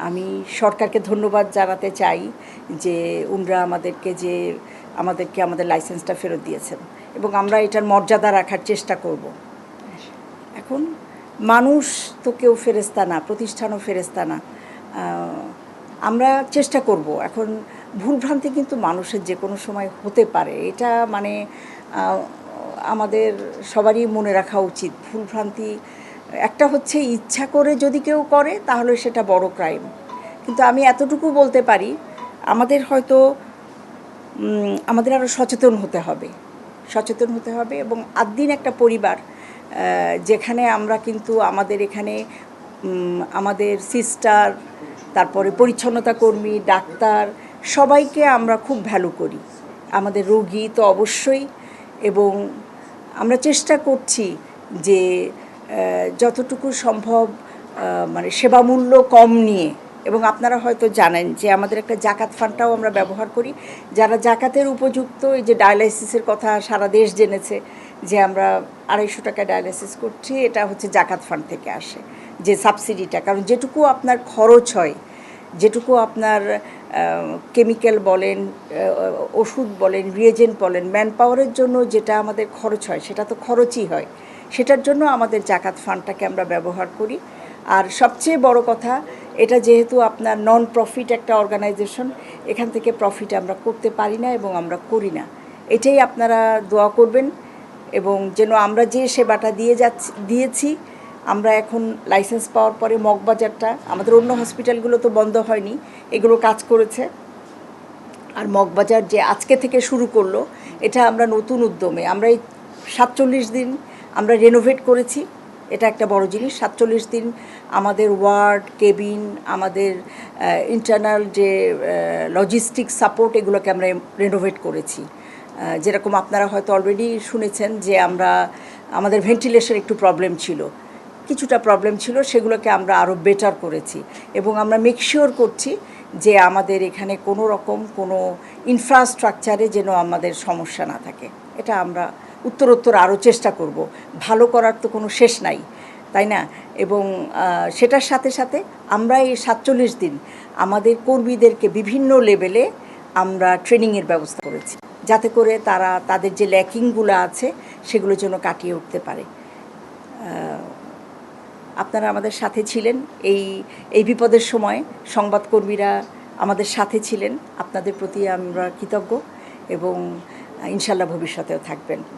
আমি সরকারকে ধন্যবাদ জানাতে চাই যে উনরা আমাদেরকে আমাদের লাইসেন্সটা ফেরত দিয়েছেন এবং আমরা এটার মর্যাদা রাখার চেষ্টা করব। এখন মানুষ তো কেউ ফেরেশতা না, প্রতিষ্ঠানও ফেরেশতা না। আমরা চেষ্টা করব। এখন ভুলভ্রান্তি কিন্তু মানুষের যে কোনো সময় হতে পারে, এটা মানে আমাদের সবারই মনে রাখা উচিত। ভুলভ্রান্তি একটা হচ্ছে ইচ্ছা করে যদি কেউ করে তাহলে সেটা বড় ক্রাইম, কিন্তু আমি এতটুকু বলতে পারি আমাদের আরও সচেতন হতে হবে এবং আদ্দিন একটা পরিবার যেখানে আমরা কিন্তু আমাদের এখানে আমাদের সিস্টার, তারপরে পরিচ্ছন্নতা কর্মী, ডাক্তার সবাইকে আমরা খুব ভ্যালু করি, আমাদের রোগী তো অবশ্যই, এবং আমরা চেষ্টা করছি যে যতটুকু সম্ভব মানে সেবামূল্য কম নিয়ে। এবং আপনারা হয়তো জানেন যে আমাদের একটা জাকাত ফান্ডটাও আমরা ব্যবহার করি, যারা জাকাতের উপযুক্ত। এই যে ডায়ালাইসিসের কথা সারা দেশ জেনেছে যে আমরা 250 টাকায় ডায়ালাইসিস করছি, এটা হচ্ছে জাকাত ফান্ড থেকে আসে যে সাবসিডিটা। কারণ যেটুকু আপনার খরচ হয়, যেটুকু আপনার কেমিক্যাল বলেন, ওষুধ বলেন, রিয়েজেন্ট বলেন, ম্যান পাওয়ারের জন্য যেটা আমাদের খরচ হয় সেটা তো খরচই হয়, সেটার জন্য আমাদের জাকাত ফান্ডটাকে আমরা ব্যবহার করি। আর সবচেয়ে বড় কথা, এটা যেহেতু আপনার নন প্রফিট একটা অর্গানাইজেশন, এখান থেকে প্রফিট আমরা করতে পারি না এবং আমরা করি না। এটাই আপনারা দোয়া করবেন এবং যেন আমরা যে সেবাটা দিয়েছি, আমরা এখন লাইসেন্স পাওয়ার পরে মগবাজারটা, আমাদের অন্য হসপিটালগুলো তো বন্ধ হয়নি, এগুলো কাজ করেছে। আর মগবাজার যে আজকে থেকে শুরু করলো, এটা আমরা নতুন উদ্যমে, আমরা এই 47 দিন আমরা রেনোভেট করেছি। এটা একটা বড় জিনিস। 47 দিন আমাদের ওয়ার্ড, কেবিন, আমাদের ইন্টারনাল যে লজিস্টিক সাপোর্ট, এগুলোকে আমরা রেনোভেট করেছি। যেরকম আপনারা হয়তো অলরেডি শুনেছেন যে আমাদের ভেন্টিলেশন একটু কিছুটা প্রবলেম ছিল, সেগুলোকে আমরা আরও বেটার করেছি এবং আমরা মেকশিওর করছি যে আমাদের এখানে কোনো রকম কোনো ইনফ্রাস্ট্রাকচারে যেন আমাদের সমস্যা না থাকে। এটা আমরা উত্তরোত্তর আরও চেষ্টা করব। ভালো করার তো কোনো শেষ নাই, তাই না? এবং সেটার সাথে সাথে আমরা এই 47 দিন আমাদের কর্মীদেরকে বিভিন্ন লেভেলে আমরা ট্রেনিংয়ের ব্যবস্থা করেছি, যাতে করে তারা তাদের যে ল্যাকিংগুলো আছে সেগুলো যেন কাটিয়ে উঠতে পারে। আপনারা আমাদের সাথে ছিলেন এই বিপদের সময়, সংবাদকর্মীরা আমাদের সাথে ছিলেন। আপনাদের প্রতি আমরা কৃতজ্ঞ এবং ইনশাল্লাহ ভবিষ্যতেও থাকবেন।